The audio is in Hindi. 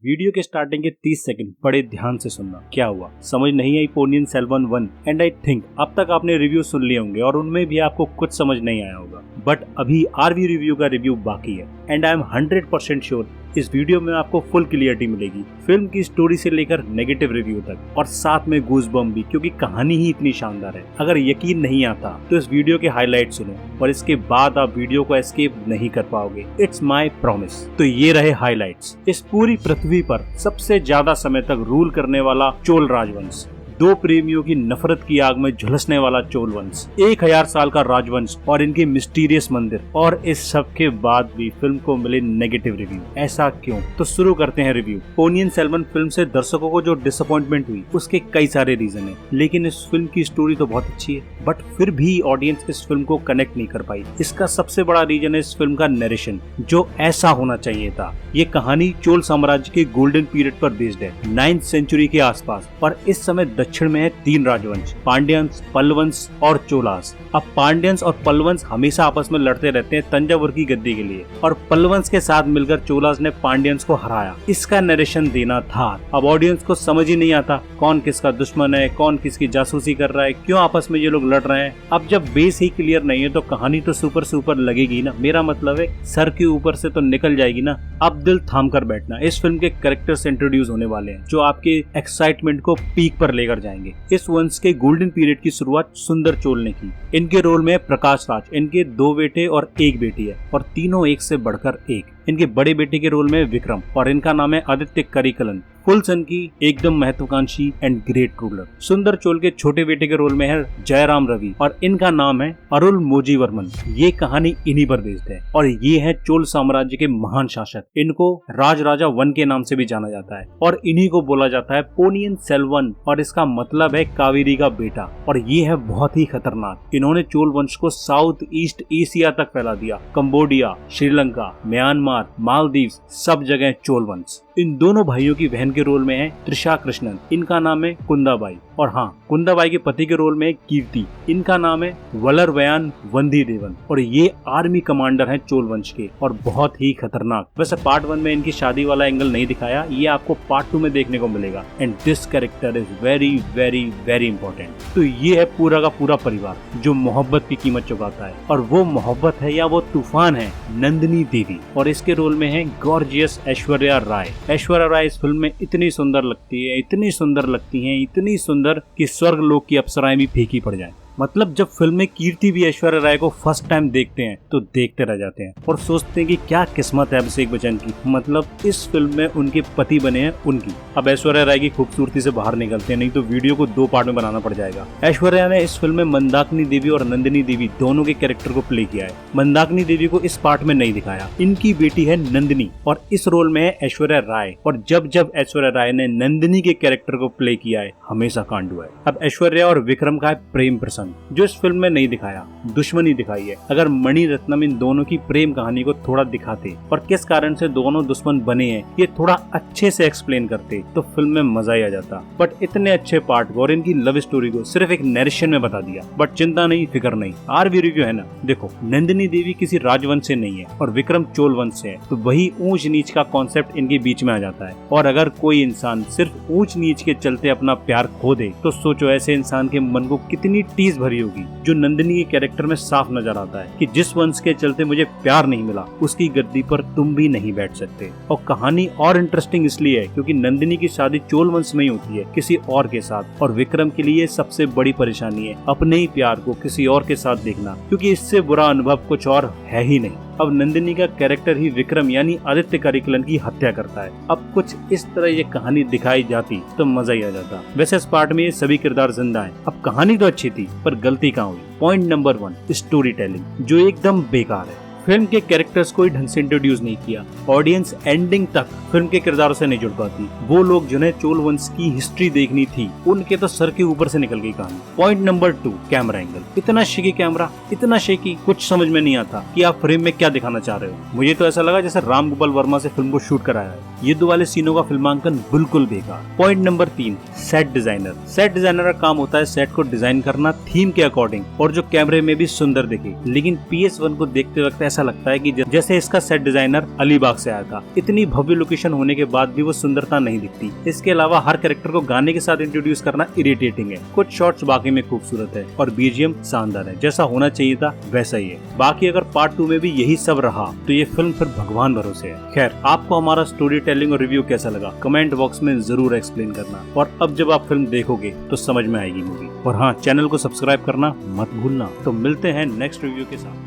वीडियो के स्टार्टिंग के 30 सेकंड बड़े ध्यान से सुनना। क्या हुआ समझ नहीं आई Ponniyin Selvan 1 and I think अब तक आपने रिव्यू सुन लिए होंगे और उनमें भी आपको कुछ समझ नहीं आया होगा, बट अभी आरवी रिव्यू का रिव्यू बाकी है एंड आई एम 100% श्योर इस वीडियो में आपको फुल क्लियरिटी मिलेगी फिल्म की स्टोरी से लेकर नेगेटिव रिव्यू तक, और साथ में गूज़बम्प भी, क्योंकि कहानी ही इतनी शानदार है। अगर यकीन नहीं आता तो इस वीडियो के हाईलाइट सुनो और इसके बाद आप वीडियो को एस्केप नहीं कर पाओगे, इट्स माई प्रॉमिस। तो ये रहे हाईलाइट्स। इस पूरी पृथ्वी पर सबसे ज्यादा समय तक रूल करने वाला चोल राजवंश, दो प्रेमियों की नफरत की आग में झुलसने वाला चोल वंश, 1000 साल का राजवंश और इनके मिस्टीरियस मंदिर, और इस सब के बाद भी फिल्म को मिले नेगेटिव रिव्यू। ऐसा क्यों? तो शुरू करते हैं रिव्यू। पोनियन सेल्वन फिल्म से दर्शकों को जो डिसअपॉइंटमेंट हुई उसके कई सारे रीजन है, लेकिन इस फिल्म की स्टोरी तो बहुत अच्छी है, बट फिर भी ऑडियंस इस फिल्म को कनेक्ट नहीं कर पाई। इसका सबसे बड़ा रीजन है इस फिल्म का नरेशन, जो ऐसा होना चाहिए था। ये कहानी चोल साम्राज्य के गोल्डन पीरियड पर बेस्ड है, 9th सेंचुरी के आसपास, और इस समय दक्षिण में है 3 राजवंश, पांड्यंस, पल्लवंश और चोलास। अब पांड्यंस और पल्लवंश हमेशा आपस में लड़ते रहते हैं तंजावुर की गद्दी के लिए, और पल्लवंश के साथ मिलकर चोलास ने पांड्यंस को हराया। इसका नरेशन देना था। अब ऑडियंस को समझ ही नहीं आता कौन किसका दुश्मन है, कौन किसकी जासूसी कर रहा है, क्यों आपस में ये लोग लड़ रहे हैं। अब जब बेस ही क्लियर नहीं है तो कहानी तो सुपर लगेगी ना। मेरा मतलब है सर के ऊपर से तो निकल जाएगी ना। अब दिल थाम कर बैठना, इस फिल्म के कैरेक्टर्स इंट्रोड्यूस होने वाले हैं जो आपके एक्साइटमेंट को पीक पर लेकर जाएंगे। इस वंश के गोल्डन पीरियड की शुरुआत सुंदर चोल ने की। इनके रोल में प्रकाश राज, इनके 2 बेटे और 1 बेटी है, और तीनों एक से बढ़कर एक। इनके बड़े बेटे के रोल में विक्रम, और इनका नाम है आदित्य करिकलन, फुल सन की एकदम महत्वाकांक्षी एंड ग्रेट रूलर। सुंदर चोल के छोटे बेटे के रोल में है जयराम रवि, और इनका नाम है अरुल मोजीवर्मन। ये कहानी इन्हीं पर बेस्ड है, और ये है चोल साम्राज्य के महान शासक। इनको राज राजा 1 के नाम से भी जाना जाता है, और इन्हीं को बोला जाता है पोनियन सेल्वन, और इसका मतलब है कावेरी का बेटा। और ये है बहुत ही खतरनाक। इन्होंने चोल वंश को साउथ ईस्ट एशिया तक फैला दिया। कंबोडिया, श्रीलंका, म्यांमार, मालदीव, सब जगह चोल वंश। इन दोनों भाइयों की बहन के रोल में है त्रिशा कृष्णन, इनका नाम है कुंदाबाई, और हाँ, कुंदाबाई के पति के रोल में है कीर्ति, इनका नाम है वलरवयान वंदी देवन, और ये आर्मी कमांडर हैं चोल वंश के, और बहुत ही खतरनाक। वैसे पार्ट 1 में इनकी शादी वाला एंगल नहीं दिखाया, ये आपको पार्ट 2 में देखने को मिलेगा, and this character is very very very important. तो ये है पूरा का पूरा परिवार जो मोहब्बत की कीमत चुकाता है, और वो मोहब्बत है या वो तूफान है नंदिनी देवी, और इसके रोल में है गॉर्जियस ऐश्वर्या राय। ऐश्वर्या राय इस फिल्म में इतनी सुंदर लगती है, इतनी सुंदर लगती हैं, इतनी सुंदर कि स्वर्ग लोक की अप्सराएं भी फीकी पड़ जाएं। मतलब जब फिल्म में कीर्ति भी ऐश्वर्या राय को फर्स्ट टाइम देखते हैं तो देखते रह जाते हैं और सोचते हैं कि क्या किस्मत है अभिषेक बच्चन की। मतलब इस फिल्म में उनके पति बने हैं उनकी। अब ऐश्वर्या राय की खूबसूरती से बाहर निकलते हैं, नहीं तो वीडियो को 2 पार्ट में बनाना पड़ जाएगा। ऐश्वर्या ने इस फिल्म में मंदाकिनी देवी और नंदिनी देवी दोनों के कैरेक्टर को प्ले किया है। मंदाकिनी देवी को इस पार्ट में नहीं दिखाया। इनकी बेटी है नंदिनी, और इस रोल में है ऐश्वर्या राय। और जब जब ऐश्वर्या राय ने नंदिनी के कैरेक्टर को प्ले किया है, हमेशा कांड हुआ है। अब ऐश्वर्या और विक्रम का है प्रेम प्रसंग, जो इस फिल्म में नहीं दिखाया, दुश्मनी दिखाई है। अगर मणि रत्नम इन दोनों की प्रेम कहानी को थोड़ा दिखाते और किस कारण से दोनों दुश्मन बने हैं ये थोड़ा अच्छे से एक्सप्लेन करते तो फिल्म में मजा ही आ जाता। बट इतने अच्छे पार्ट को और इनकी लव स्टोरी को सिर्फ एक नरेशन में बता दिया। बट चिंता नहीं, फिक्र नहीं, आरवी रिव्यू है ना। देखो, नंदिनी देवी किसी राजवंश से नहीं है और विक्रम चोल वंश से है, तो वही ऊंच नीच का कॉन्सेप्ट इनके बीच में आ जाता है। और अगर कोई इंसान सिर्फ ऊंच नीच के चलते अपना प्यार खो दे तो सोचो ऐसे इंसान के मन को कितनी टीस भरी होगी। जो नंदिनी के कैरेक्टर में साफ नजर आता है कि जिस वंश के चलते मुझे प्यार नहीं मिला उसकी गद्दी पर तुम भी नहीं बैठ सकते। और कहानी और इंटरेस्टिंग इसलिए है क्योंकि नंदिनी की शादी चोल वंश में ही होती है किसी और के साथ, और विक्रम के लिए सबसे बड़ी परेशानी है अपने ही प्यार को किसी और के साथ देखना, क्योंकि इससे बुरा अनुभव कुछ और है ही नहीं। अब नंदिनी का कैरेक्टर ही विक्रम यानी आदित्य करिकलन की हत्या करता है। अब कुछ इस तरह ये कहानी दिखाई जाती तो मजा ही आ जाता। वैसे इस पार्ट में ये सभी किरदार जिंदा हैं। अब कहानी तो अच्छी थी पर गलती कहाँ हुई? पॉइंट नंबर 1, स्टोरी टेलिंग, जो एकदम बेकार है। फिल्म के कैरेक्टर्स को ढंग से इंट्रोड्यूस नहीं किया। ऑडियंस एंडिंग तक फिल्म के किरदारों से नहीं जुड़ पाती। वो लोग जिन्हें चोल वंश की हिस्ट्री देखनी थी उनके तो सर के ऊपर से निकल गई कहानी। Point number 2, camera angle. इतना शेकी कैमरा, इतना शेकी, कुछ समझ में नहीं आता कि आप फ्रेम में क्या दिखाना चाह रहे हो। मुझे तो ऐसा लगा जैसे राम गोपाल वर्मा से फिल्म को शूट कराया है। ये दो वाले सीनों का फिल्मांकन बिल्कुल बेकार। Point number 3, set designer. Set designer का काम होता है सेट को डिजाइन करना थीम के अकॉर्डिंग और जो कैमरे में भी सुंदर दिखे। लेकिन PS1 को देखते वक्त ऐसा लगता है कि जैसे इसका सेट डिजाइनर अलीबाग से आया था। इतनी भव्य लोकेशन होने के बाद भी वो सुंदरता नहीं दिखती। इसके अलावा हर कैरेक्टर को गाने के साथ इंट्रोड्यूस करना इरिटेटिंग है। कुछ शॉट्स बाकी में खूबसूरत है और BGM शानदार है, जैसा होना चाहिए था वैसा ही है। बाकी अगर पार्ट 2 में भी यही सब रहा तो ये फिल्म फिर भगवान भरोसे है। खैर, आपको हमारा स्टोरी टेलिंग और रिव्यू कैसा लगा कमेंट बॉक्स में जरूर एक्सप्लेन करना। और अब जब आप फिल्म देखोगे तो समझ में आएगी मूवी। और हाँ, चैनल को सब्सक्राइब करना मत भूलना। तो मिलते हैं नेक्स्ट रिव्यू के साथ।